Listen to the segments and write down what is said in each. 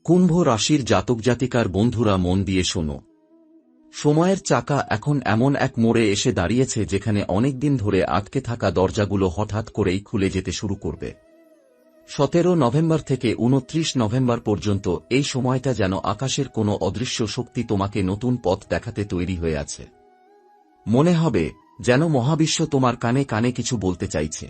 কুম্ভ রাশির জাতক জাতিকার বন্ধুরা মন দিয়ে শোনো। সময়ের চাকা এখন এমন এক মোড়ে এসে দাঁড়িয়েছে যেখানে অনেকদিন ধরে আটকে থাকা দরজাগুলো হঠাৎ করেই খুলে যেতে শুরু করবে। 17 নভেম্বর থেকে 29 নভেম্বর পর্যন্ত এই সময়টা যেন আকাশের কোনো অদৃশ্য শক্তি তোমাকে নতুন পথ দেখাতে তৈরি হয়ে আছে। মনে হবে যেন মহাবিশ্ব তোমার কানে কানে কিছু বলতে চাইছে।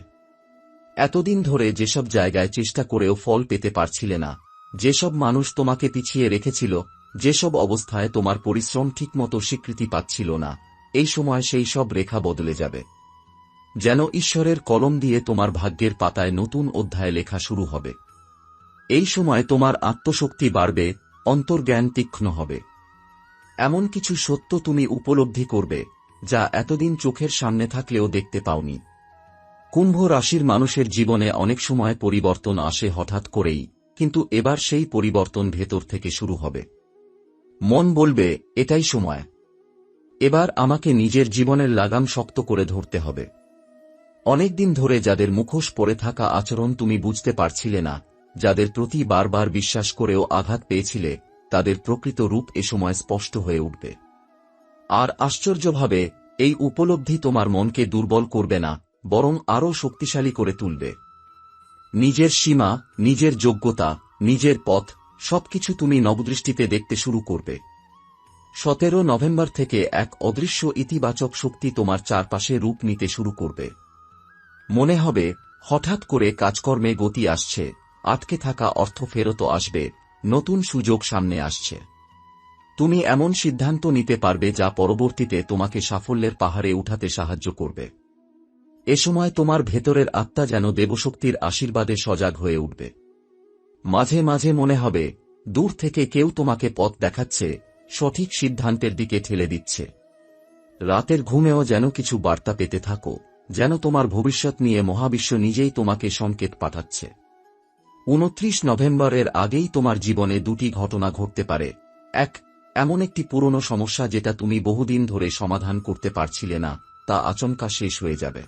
এতদিন ধরে যেসব জায়গায় চেষ্টা করেও ফল পেতে পারছিলে না, যেসব মানুষ তোমাকে পিছিয়ে রেখেছিল, যেসব অবস্থায় তোমার পরিশ্রম ঠিকমতো স্বীকৃতি পাচ্ছিল না, এই সময় সেই সব রেখা বদলে যাবে। যেন ঈশ্বরের কলম দিয়ে তোমার ভাগ্যের পাতায় নতুন অধ্যায় লেখা শুরু হবে। এই সময় তোমার আত্মশক্তি বাড়বে, অন্তর্জ্ঞান তীক্ষ্ণ হবে। এমন কিছু সত্য তুমি উপলব্ধি করবে যা এতদিন চোখের সামনে থাকলেও দেখতে পাওনি। কুম্ভ রাশির মানুষের জীবনে অনেক সময় পরিবর্তন আসে হঠাৎ করেই, কিন্তু এবার সেই পরিবর্তন ভেতর থেকে শুরু হবে। মন বলবে, এটাই সময়। এবার আমাকে নিজের জীবনের লাগাম শক্ত করে ধরতে হবে। অনেকদিন ধরে যাদের মুখোশ পরে থাকা আচরণ তুমি বুঝতে পারছিলে না, যাদের প্রতি বারবার বিশ্বাস করেও আঘাত পেয়েছিলে, তাদের প্রকৃত রূপ এ সময় স্পষ্ট হয়ে উঠবে। আর আশ্চর্যভাবে এই উপলব্ধি তোমার মনকে দুর্বল করবে না, বরং আরও শক্তিশালী করে তুলবে। নিজের সীমা, নিজের যোগ্যতা, নিজের পথ সবকিছু তুমি নবদৃষ্টিতে দেখতে শুরু করবে। 17 নভেম্বর থেকে এক অদৃশ্য ইতিবাচক শক্তি তোমার চারপাশে রূপ নিতে শুরু করবে। মনে হবে হঠাৎ করে কাজকর্মে গতি আসছে, আটকে থাকা অর্থ ফেরত আসবে, নতুন সুযোগ সামনে আসছে। তুমি এমন সিদ্ধান্ত নিতে পারবে যা পরবর্তীতে তোমাকে সাফল্যের পাহাড়ে উঠাতে সাহায্য করবে। এ সময় তোমার ভেতরের আত্মা যেন দেবশক্তির আশীর্বাদে সজাগ হয়ে উঠবে। মাঝে মাঝে মনে হবে দূর থেকে কেউ তোমাকে পথ দেখাচ্ছে, সঠিক সিদ্ধান্তের দিকে ঠেলে দিচ্ছে। রাতের ঘুমেও যেন কিছু বার্তা পেতে থাকো, যেন তোমার ভবিষ্যৎ নিয়ে মহাবিশ্ব নিজেই তোমাকে সংকেত পাঠাচ্ছে। 29 নভেম্বরের আগেই তোমার জীবনে দুটি ঘটনা ঘটতে পারে। এক, এমন একটি পুরনো সমস্যা যেটা তুমি বহুদিন ধরে সমাধান করতে পারছিলে না, তা আচমকা শেষ হয়ে যাবে।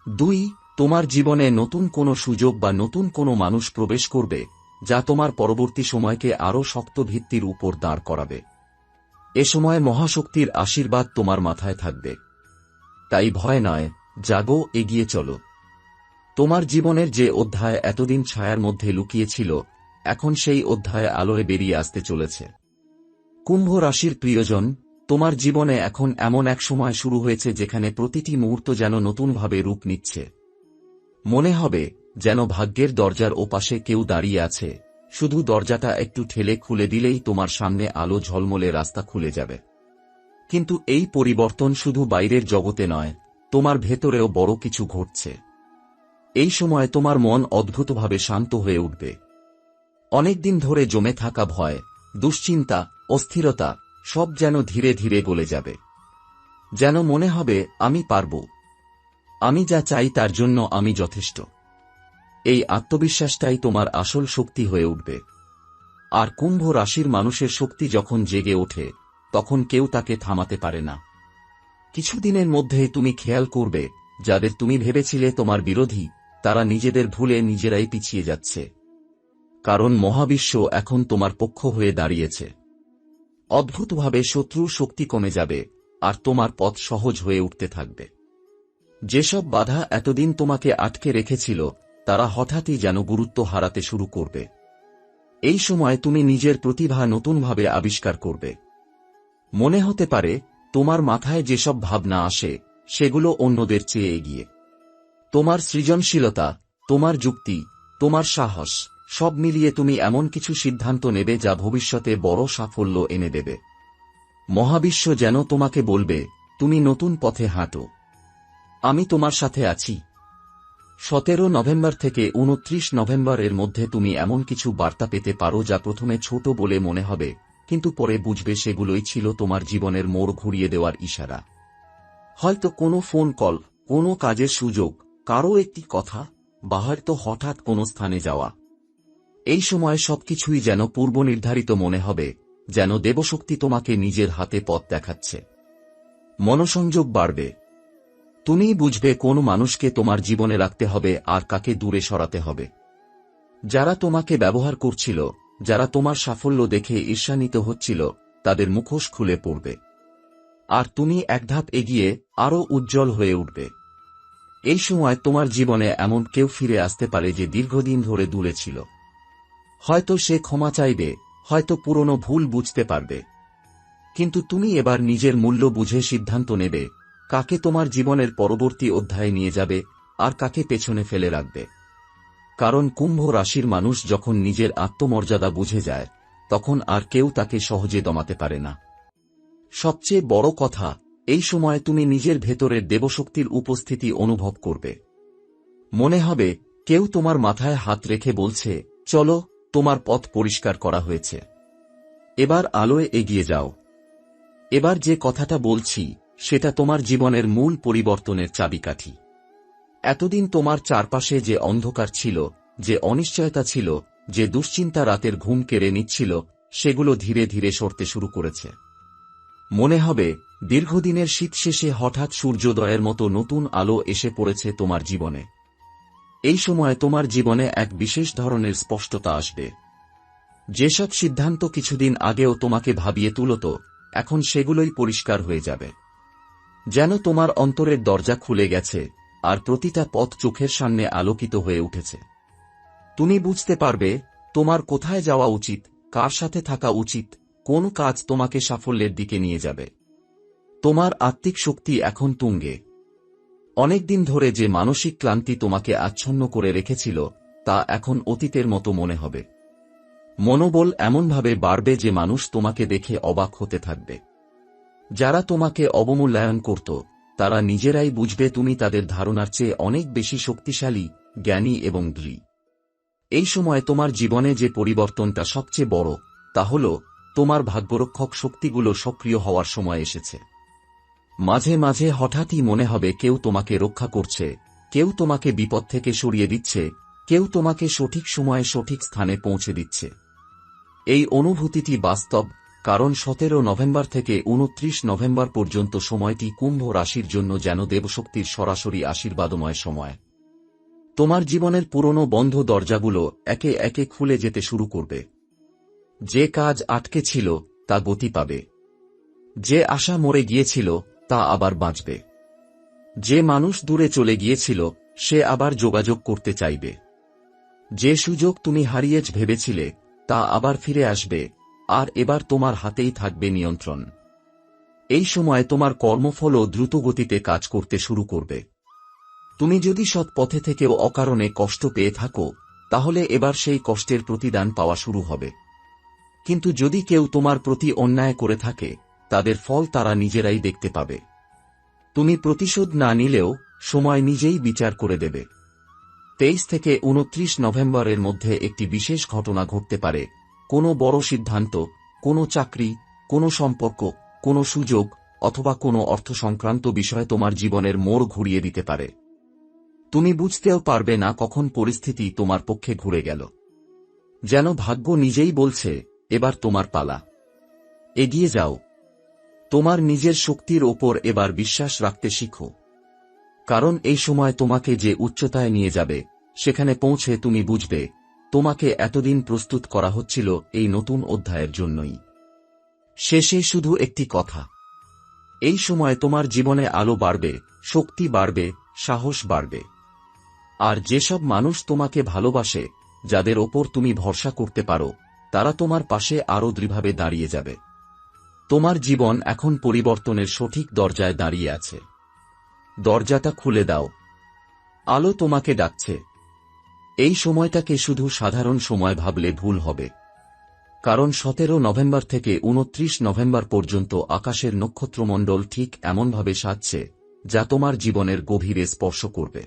2, তোমার জীবনে নতুন কোনো সুযোগ বা নতুন কোনো মানুষ প্রবেশ করবে, যা তোমার পরবর্তী সময়কে আরও শক্ত ভিত্তির উপর দাঁড় করাবে। এ সময় মহাশক্তির আশীর্বাদ তোমার মাথায় থাকবে। তাই ভয় নয়, জাগো, এগিয়ে চলো। তোমার জীবনের যে অধ্যায় এতদিন ছায়ার মধ্যে লুকিয়েছিল, এখন সেই অধ্যায় আলোয় বেরিয়ে আসতে চলেছে। কুম্ভ রাশির প্রিয়জন, তোমার জীবনে এখন এমন এক সময় শুরু হয়েছে যেখানে প্রতিটি মুহূর্ত যেন নতুনভাবে রূপ নিচ্ছে। মনে হবে যেন ভাগ্যের দরজার ওপাশে কেউ দাঁড়িয়ে আছে, শুধু দরজাটা একটু ঠেলে খুলে দিলেই তোমার সামনে আলো ঝলমলে রাস্তা খুলে যাবে। কিন্তু এই পরিবর্তন শুধু বাইরের জগতে নয়, তোমার ভেতরেও বড় কিছু ঘটছে। এই সময় তোমার মন অদ্ভুতভাবে শান্ত হয়ে উঠবে। অনেকদিন ধরে জমে থাকা ভয়, দুশ্চিন্তা, অস্থিরতা সব যেন ধীরে ধীরে গলে যাবে। যেন মনে হবে আমি পারব, আমি যা চাই তার জন্য আমি যথেষ্ট। এই আত্মবিশ্বাসটাই তোমার আসল শক্তি হয়ে উঠবে। আর কুম্ভ রাশির মানুষের শক্তি যখন জেগে ওঠে, তখন কেউ তাকে থামাতে পারে না। কিছুদিনের মধ্যেই তুমি খেয়াল করবে যাদের তুমি ভেবেছিলে তোমার বিরোধী, তারা নিজেদের ভুলে নিজেরাই পিছিয়ে যাচ্ছে। কারণ মহাবিশ্ব এখন তোমার পক্ষ হয়ে দাঁড়িয়েছে। অদ্ভুতভাবে শত্রুর শক্তি কমে যাবে, আর তোমার পথ সহজ হয়ে উঠতে থাকবে। যেসব বাধা এতদিন তোমাকে আটকে রেখেছিল, তারা হঠাৎই যেন গুরুত্ব হারাতে শুরু করবে। এই সময় তুমি নিজের প্রতিভা নতুনভাবে আবিষ্কার করবে। মনে হতে পারে তোমার মাথায় যেসব ভাবনা আসে, সেগুলো অন্যদের চেয়ে এগিয়ে। তোমার সৃজনশীলতা, তোমার যুক্তি, তোমার সাহস সব মিলিয়ে তুমি এমন কিছু সিদ্ধান্ত নেবে যা ভবিষ্যতে বড় সাফল্য এনে দেবে। মহাবিশ্ব যেন তোমাকে বলবে, তুমি নতুন পথে হাঁটো, আমি তোমার সাথে আছি। 17 নভেম্বর থেকে 29 নভেম্বরের মধ্যে তুমি এমন কিছু বার্তা পেতে পারো যা প্রথমে ছোট বলে মনে হবে, কিন্তু পরে বুঝবে সেগুলোই ছিল তোমার জীবনের মোড় ঘুরিয়ে দেওয়ার ইশারা। হয়তো কোনো ফোন কল, কোনো কাজের সুযোগ, কারো একটি কথা, বা হয়তো হঠাৎ কোনো স্থানে যাওয়া। এই সময় সবকিছুই যেন পূর্বনির্ধারিত মনে হবে, যেন দেবশক্তি তোমাকে নিজের হাতে পথ দেখাচ্ছে। মনোসংযোগ বাড়বে। তুমিই বুঝবে কোন মানুষকে তোমার জীবনে রাখতে হবে আর কাকে দূরে সরাতে হবে। যারা তোমাকে ব্যবহার করছিল, যারা তোমার সাফল্য দেখে ঈর্ষান্বিত হচ্ছিল তাদের মুখোশ খুলে পড়বে, আর তুমি এক ধাপ এগিয়ে আরও উজ্জ্বল হয়ে উঠবে। এই সময় তোমার জীবনে এমন কেউ ফিরে আসতে পারে যে দীর্ঘদিন ধরে দূরে ছিল। হয়তো সে ক্ষমা চাইবে, হয়তো পুরনো ভুল বুঝতে পারবে, কিন্তু তুমি এবার নিজের মূল্য বুঝে সিদ্ধান্ত নেবে কাকে তোমার জীবনের পরবর্তী অধ্যায়ে নিয়ে যাবে আর কাকে পেছনে ফেলে রাখবে। কারণ কুম্ভ রাশির মানুষ যখন নিজের আত্মমর্যাদা বুঝে যায় তখন আর কেউ তাকে সহজে দমাতে পারে না। সবচেয়ে বড় কথা, এই সময় তুমি নিজের ভেতরের দেবশক্তির উপস্থিতি অনুভব করবে। মনে হবে কেউ তোমার মাথায় হাত রেখে বলছে, চলো, তোমার পথ পরিষ্কার করা হয়েছে, এবার আলোয় এগিয়ে যাও। এবার যে কথাটা বলছি সেটা তোমার জীবনের মূল পরিবর্তনের চাবিকাঠি। এতদিন তোমার চারপাশে যে অন্ধকার ছিল, যে অনিশ্চয়তা ছিল, যে দুশ্চিন্তা রাতের ঘুম কেড়ে নিচ্ছিল, সেগুলো ধীরে ধীরে সরতে শুরু করেছে। মনে হবে দীর্ঘদিনের শীত শেষে হঠাৎ সূর্যোদয়ের মতো নতুন আলো এসে পড়েছে তোমার জীবনে। এই সময় তোমার জীবনে এক বিশেষ ধরনের স্পষ্টতা আসবে। যেসব সিদ্ধান্ত কিছুদিন আগেও তোমাকে ভাবিয়ে তুলত, এখন সেগুলোই পরিষ্কার হয়ে যাবে। যেন তোমার অন্তরের দরজা খুলে গেছে আর প্রতিটা পথ চোখের সামনে আলোকিত হয়ে উঠেছে। তুমি বুঝতে পারবে তোমার কোথায় যাওয়া উচিত, কার সাথে থাকা উচিত, কোন কাজ তোমাকে সাফল্যের দিকে নিয়ে যাবে। তোমার আত্মিক শক্তি এখন তুঙ্গে। অনেকদিন ধরে যে মানসিক ক্লান্তি তোমাকে আচ্ছন্ন করে রেখেছিল তা এখন অতীতের মতো মনে হবে। মনোবল এমনভাবে বাড়বে যে মানুষ তোমাকে দেখে অবাক হতে থাকবে। যারা তোমাকে অবমূল্যায়ন করত তারা নিজেরাই বুঝবে তুমি তাদের ধারণার চেয়ে অনেক বেশি শক্তিশালী, জ্ঞানী এবং দৃঢ়। এই সময় তোমার জীবনে যে পরিবর্তনটা সবচেয়ে বড় তা হল তোমার ভাগ্যরক্ষক শক্তিগুলো সক্রিয় হওয়ার সময় এসেছে। মাঝে মাঝে হঠাৎই মনে হবে কেউ তোমাকে রক্ষা করছে, কেউ তোমাকে বিপদ থেকে সরিয়ে দিচ্ছে, কেউ তোমাকে সঠিক সময়ে সঠিক স্থানে পৌঁছে দিচ্ছে। এই অনুভূতিটি বাস্তব, কারণ 17 নভেম্বর থেকে 29 নভেম্বর পর্যন্ত সময়টি কুম্ভ রাশির জন্য যেন দেবশক্তির সরাসরি আশীর্বাদময় সময়। তোমার জীবনের পুরনো বন্ধ দরজাগুলো একে একে খুলে যেতে শুরু করবে। যে কাজ আটকে ছিল তা গতি পাবে। যে আশা মরে গিয়েছিল তা আবার বাঁচবে। যে মানুষ দূরে চলে গিয়েছিল সে আবার যোগাযোগ করতে চাইবে। যে সুযোগ তুমি হারিয়ে ভেবেছিলে তা আবার ফিরে আসবে, আর এবার তোমার হাতেই থাকবে নিয়ন্ত্রণ। এই সময় তোমার কর্মফলও দ্রুতগতিতে কাজ করতে শুরু করবে। তুমি যদি সৎ পথে থেকেও অকারণে কষ্ট পেয়ে থাকো তাহলে এবার সেই কষ্টের প্রতিদান পাওয়া শুরু হবে। কিন্তু যদি কেউ তোমার প্রতি অন্যায় করে থাকে তাদের ফল তারা নিজেরাই দেখতে পাবে। তুমি প্রতিশোধ না নিলেও সময় নিজেই বিচার করে দেবে। 23 থেকে 29 নভেম্বরের মধ্যে একটি বিশেষ ঘটনা ঘটতে পারে। কোনো বড় সিদ্ধান্ত, কোনো চাকরি, কোনো সম্পর্ক, কোনো সুযোগ অথবা কোনো অর্থ সংক্রান্ত বিষয় তোমার জীবনের মোড় ঘুরিয়ে দিতে পারে। তুমি বুঝতেও পারবে না কখন পরিস্থিতি তোমার পক্ষে ঘুরে গেল। যেন ভাগ্য নিজেই বলছে, এবার তোমার পালা, এগিয়ে যাও। তোমার নিজের শক্তির ওপর এবার বিশ্বাস রাখতে শিখো, কারণ এই সময় তোমাকে যে উচ্চতায় নিয়ে যাবে সেখানে পৌঁছে তুমি বুঝবে তোমাকে এতদিন প্রস্তুত করা হচ্ছিল এই নতুন অধ্যায়ের জন্যই। শেষে শুধু একটি কথা, এই সময় তোমার জীবনে আলো বাড়বে, শক্তি বাড়বে, সাহস বাড়বে। আর যেসব মানুষ তোমাকে ভালোবাসে, যাদের ওপর তুমি ভরসা করতে পারো, তারা তোমার পাশে আরও দৃঢ়ভাবে দাঁড়িয়ে যাবে। তোমার জীবন এখন পরিবর্তনের সঠিক দরজায় দাঁড়িয়ে আছে। দরজাটা খুলে দাও, আলো তোমাকে ডাকছে। এই সময়টাকে শুধু সাধারণ সময় ভাবলে ভুল হবে, কারণ 17 নভেম্বর থেকে 29 নভেম্বর পর্যন্ত আকাশের নক্ষত্রমণ্ডল ঠিক এমনভাবে সাজছে যা তোমার জীবনের গভীরে স্পর্শ করবে।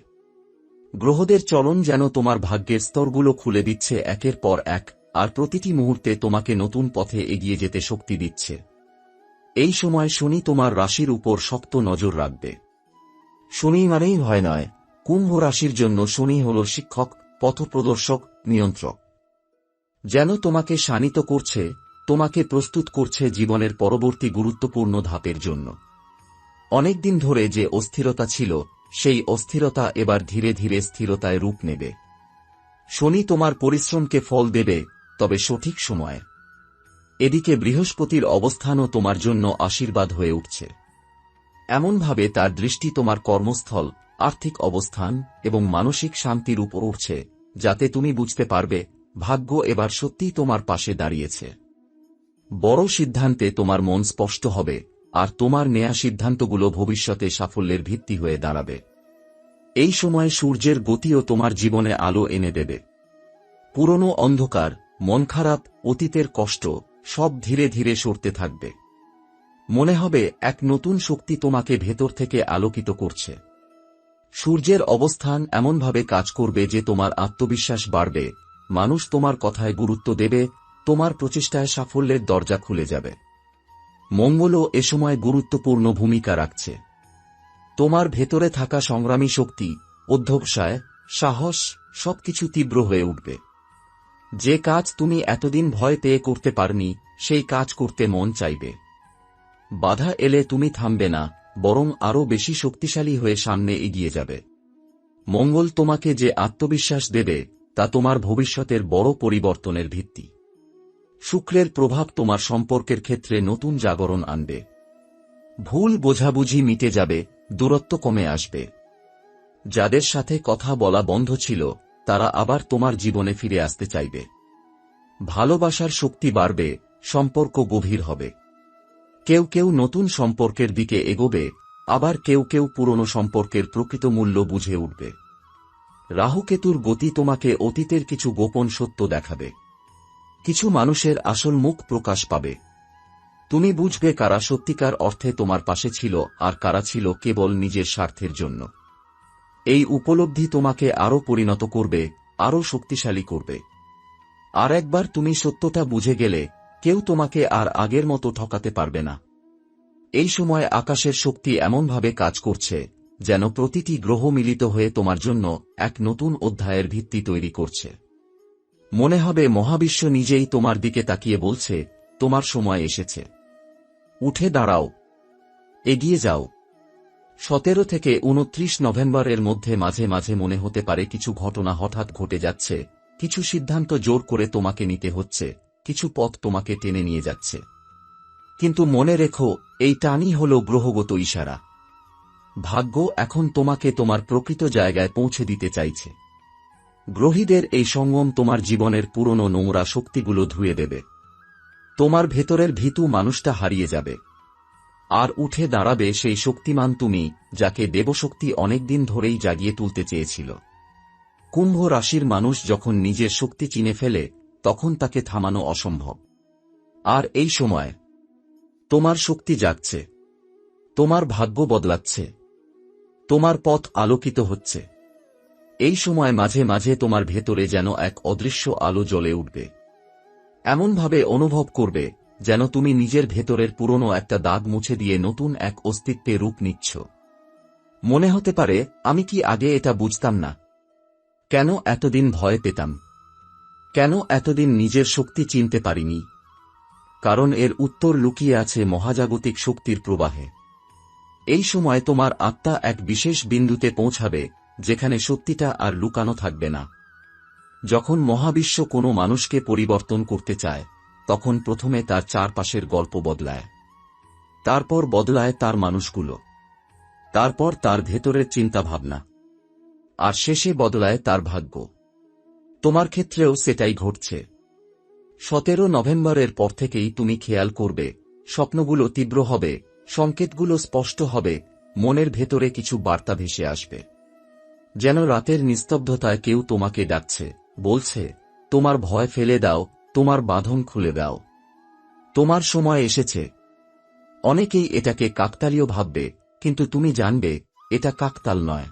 গ্রহদের চলন যেন তোমার ভাগ্যের স্তরগুলো খুলে দিচ্ছে একের পর এক, আর প্রতিটি মুহূর্তে তোমাকে নতুন পথে এগিয়ে যেতে শক্তি দিচ্ছে। এই সময় শনি তোমার রাশির উপর শক্ত নজর রাখবে। শনি মানেই ভয় নয়, কুম্ভ রাশির জন্য শনি হল শিক্ষক, পথপ্রদর্শক, নিয়ন্ত্রক। যেন তোমাকে শানিত করছে, তোমাকে প্রস্তুত করছে জীবনের পরবর্তী গুরুত্বপূর্ণ ধাপের জন্য। অনেকদিন ধরে যে অস্থিরতা ছিল সেই অস্থিরতা এবার ধীরে ধীরে স্থিরতায় রূপ নেবে। শনি তোমার পরিশ্রমকে ফল দেবে, তবে সঠিক সময়ে। এদিকে বৃহস্পতির অবস্থানও তোমার জন্য আশীর্বাদ হয়ে উঠছে। এমনভাবে তার দৃষ্টি তোমার কর্মস্থল, আর্থিক অবস্থান এবং মানসিক শান্তির উপর উঠছে, যাতে তুমি বুঝতে পারবে ভাগ্য এবার সত্যিই তোমার পাশে দাঁড়িয়েছে। বড় সিদ্ধান্তে তোমার মন স্পষ্ট হবে, আর তোমার নেয়া সিদ্ধান্তগুলো ভবিষ্যতে সাফল্যের ভিত্তি হয়ে দাঁড়াবে। এই সময় সূর্যের গতিও তোমার জীবনে আলো এনে দেবে। পুরনো অন্ধকার, মন খারাপ, অতীতের কষ্ট সব ধীরে ধীরে সরতে থাকবে। মনে হবে এক নতুন শক্তি তোমাকে ভেতর থেকে আলোকিত করছে। সূর্যের অবস্থান এমনভাবে কাজ করবে যে তোমার আত্মবিশ্বাস বাড়বে, মানুষ তোমার কথায় গুরুত্ব দেবে, তোমার প্রচেষ্টায় সাফল্যের দরজা খুলে যাবে। মঙ্গলও এ সময় গুরুত্বপূর্ণ ভূমিকা রাখছে। তোমার ভেতরে থাকা সংগ্রামী শক্তি, অধ্যবসায়, সাহস সবকিছু তীব্র হয়ে উঠবে। যে কাজ তুমি এতদিন ভয় পেয়ে করতে পারনি, সেই কাজ করতে মন চাইবে। বাধা এলে তুমি থামবে না, বরং আরও বেশি শক্তিশালী হয়ে সামনে এগিয়ে যাবে। মঙ্গল তোমাকে যে আত্মবিশ্বাস দেবে, তা তোমার ভবিষ্যতের বড় পরিবর্তনের ভিত্তি। শুক্রের প্রভাব তোমার সম্পর্কের ক্ষেত্রে নতুন জাগরণ আনবে। ভুল বোঝাবুঝি মিটে যাবে, দূরত্ব কমে আসবে। যাদের সাথে কথা বলা বন্ধ ছিল, তারা আবার তোমার জীবনে ফিরে আসতে চাইবে। ভালোবাসার শক্তি বাড়বে, সম্পর্ক গভীর হবে। কেউ কেউ নতুন সম্পর্কের দিকে এগোবে, আবার কেউ কেউ পুরনো সম্পর্কের প্রকৃত মূল্য বুঝে উঠবে। রাহুকেতুর গতি তোমাকে অতীতের কিছু গোপন সত্য দেখাবে। কিছু মানুষের আসল মুখ প্রকাশ পাবে। তুমি বুঝবে কারা সত্যিকার অর্থে তোমার পাশে ছিল আর কারা ছিল কেবল নিজের স্বার্থের জন্য। এই উপলব্ধি তোমাকে আরও পরিণত করবে, আরও শক্তিশালী করবে। আর একবার তুমি সত্যটা বুঝে গেলে, কেউ তোমাকে আর আগের মতো ঠকাতে পারবে না। এই সময় আকাশের শক্তি এমনভাবে কাজ করছে, যেন প্রতিটি গ্রহ মিলিত হয়ে তোমার জন্য এক নতুন অধ্যায়ের ভিত্তি তৈরি করছে। মনে হবে মহাবিশ্ব নিজেই তোমার দিকে তাকিয়ে বলছে, তোমার সময় এসেছে। উঠে দাঁড়াও, এগিয়ে যাও। 17 থেকে 29 নভেম্বরের মধ্যে মাঝে মাঝে মনে হতে পারে কিছু ঘটনা হঠাৎ ঘটে যাচ্ছে, কিছু সিদ্ধান্ত জোর করে তোমাকে নিতে হচ্ছে, কিছু পথ তোমাকে টেনে নিয়ে যাচ্ছে। কিন্তু মনে রেখো, এই টানই হল গ্রহগত ইশারা। ভাগ্য এখন তোমাকে তোমার প্রকৃত জায়গায় পৌঁছে দিতে চাইছে। গ্রহীদের এই সঙ্গম তোমার জীবনের পুরনো নোংরা শক্তিগুলো ধুয়ে দেবে। তোমার ভেতরের ভীতু মানুষটা হারিয়ে যাবে। আর উঠে দাঁড়াবে সেই শক্তিমান তুমি, যাকে দেবশক্তি অনেকদিন ধরেই জাগিয়ে তুলতে চেয়েছিল। কুম্ভ রাশির মানুষ যখন নিজের শক্তি চিনে ফেলে, তখন তাকে থামানো অসম্ভব। আর এই সময় তোমার শক্তি জাগছে, তোমার ভাগ্য বদলাচ্ছে, তোমার পথ আলোকিত হচ্ছে। এই সময় মাঝে মাঝে তোমার ভেতরে যেন এক অদৃশ্য আলো জ্বলে উঠবে। এমনভাবে অনুভব করবে যেন তুমি নিজের ভেতরের পুরনো একটা দাগ মুছে দিয়ে নতুন এক অস্তিত্বে রূপ নিচ্ছ। মনে হতে পারে, আমি কি আগে এটা বুঝতাম না? কেন এতদিন ভয় পেতাম? কেন এতদিন নিজের শক্তি চিনতে পারিনি? কারণ এর উত্তর লুকিয়ে আছে মহাজাগতিক শক্তির প্রবাহে। এই সময় তোমার আত্মা এক বিশেষ বিন্দুতে পৌঁছাবে, যেখানে সত্যিটা আর লুকানো থাকবে না। যখন মহাবিশ্ব কোনো মানুষকে পরিবর্তন করতে চায়, তখন প্রথমে তার চারপাশের গল্প বদলায়, তারপর বদলায় তার মানুষগুলো, তারপর তার ভেতরের চিন্তাভাবনা, আর শেষে বদলায় তার ভাগ্য। তোমার ক্ষেত্রেও সেটাই ঘটছে। 17 নভেম্বরের পর থেকেই তুমি খেয়াল করবে, স্বপ্নগুলো তীব্র হবে, সংকেতগুলো স্পষ্ট হবে, মনের ভেতরে কিছু বার্তা ভেসে আসবে। যেন রাতের নিস্তব্ধতায় কেউ তোমাকে ডাকছে, বলছে, তোমার ভয় ফেলে দাও, তোমার বাঁধন খুলে দাও, তোমার সময় এসেছে। অনেকেই এটাকে কাকতালীয় ভাববে, কিন্তু তুমি জানবে, এটা কাকতাল নয়।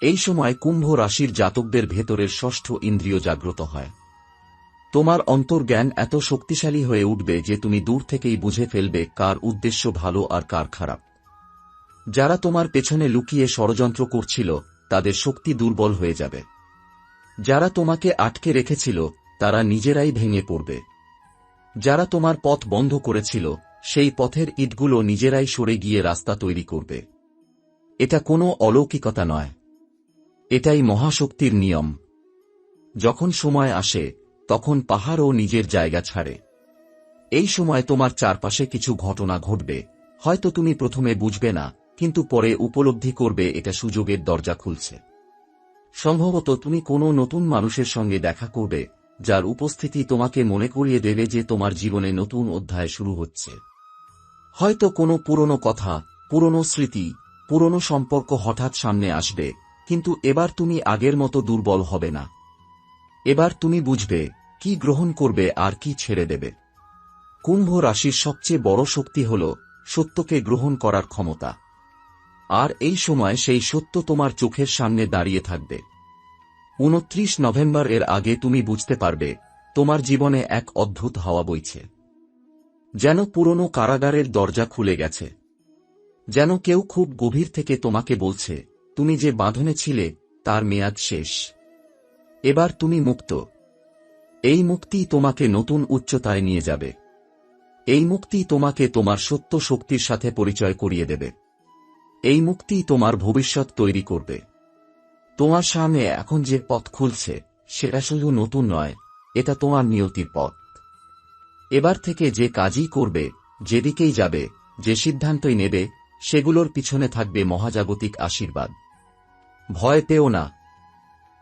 এই সময় কুম্ভ রাশির জাতকদের ভেতরের ষষ্ঠ ইন্দ্রিয় জাগ্রত হয়। তোমার অন্তর্জ্ঞান এত শক্তিশালী হয়ে উঠবে যে তুমি দূর থেকেই বুঝে ফেলবে কার উদ্দেশ্য ভালো আর কার খারাপ। যারা তোমার পেছনে লুকিয়ে ষড়যন্ত্র করছিল, তাদের শক্তি দুর্বল হয়ে যাবে। যারা তোমাকে আটকে রেখেছিল, তারা নিজেরাই ভেঙে পড়বে। যারা তোমার পথ বন্ধ করেছিল, সেই পথের ইটগুলো নিজেরাই সরে গিয়ে রাস্তা তৈরি করবে। এটা কোনো অলৌকিকতা নয়, এটাই মহাশক্তির নিয়ম। যখন সময় আসে, তখন পাহাড়ও নিজের জায়গা ছাড়ে। এই সময় তোমার চারপাশে কিছু ঘটনা ঘটবে, হয়তো তুমি প্রথমে বুঝবে না, কিন্তু পরে উপলব্ধি করবে এটা সুযোগের দরজা খুলছে। সম্ভবত তুমি কোনো নতুন মানুষের সঙ্গে দেখা করবে, যার উপস্থিতি তোমাকে মনে করিয়ে দেবে যে তোমার জীবনে নতুন অধ্যায় শুরু হচ্ছে। হয়তো কোনো পুরনো কথা, পুরনো স্মৃতি, পুরনো সম্পর্ক হঠাৎ সামনে আসবে, কিন্তু এবার তুমি আগের মতো দুর্বল হবে না। এবার তুমি বুঝবে কি গ্রহণ করবে আর কি ছেড়ে দেবে। কুম্ভ রাশির সবচেয়ে বড় শক্তি হল সত্যকে গ্রহণ করার ক্ষমতা। আর এই সময় সেই সত্য তোমার চোখের সামনে দাঁড়িয়ে থাকবে। 29 নভেম্বর এর আগে তুমি বুঝতে পারবে তোমার জীবনে এক অদ্ভুত হাওয়া বইছে। যেন পুরনো কারাগারের দরজা খুলে গেছে। যেন কেউ খুব গভীর থেকে তোমাকে বলছে, তুমি যে বাঁধনে ছিলে তার মেয়াদ শেষ। এবার তুমি মুক্ত। এই মুক্তি তোমাকে নতুন উচ্চতায় নিয়ে যাবে। এই মুক্তি তোমাকে তোমার সত্য শক্তির সাথে পরিচয় করিয়ে দেবে। এই মুক্তি তোমার ভবিষ্যৎ তৈরি করবে। তোমার সামনে এখন যে পথ খুলছে সেটা শুধু নতুন নয়, এটা তোমার নিয়তির পথ। এবার থেকে যে কাজই করবে, যেদিকেই যাবে, যে সিদ্ধান্তই নেবে, সেগুলোর পিছনে থাকবে মহাজাগতিক আশীর্বাদ। ভয় পেও না,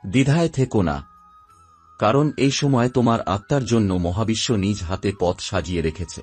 দ্বিধায় থেকো না, কারণ এই সময় তোমার আত্মার জন্য মহাবিশ্ব নিজ হাতে পথ সাজিয়ে রেখেছে।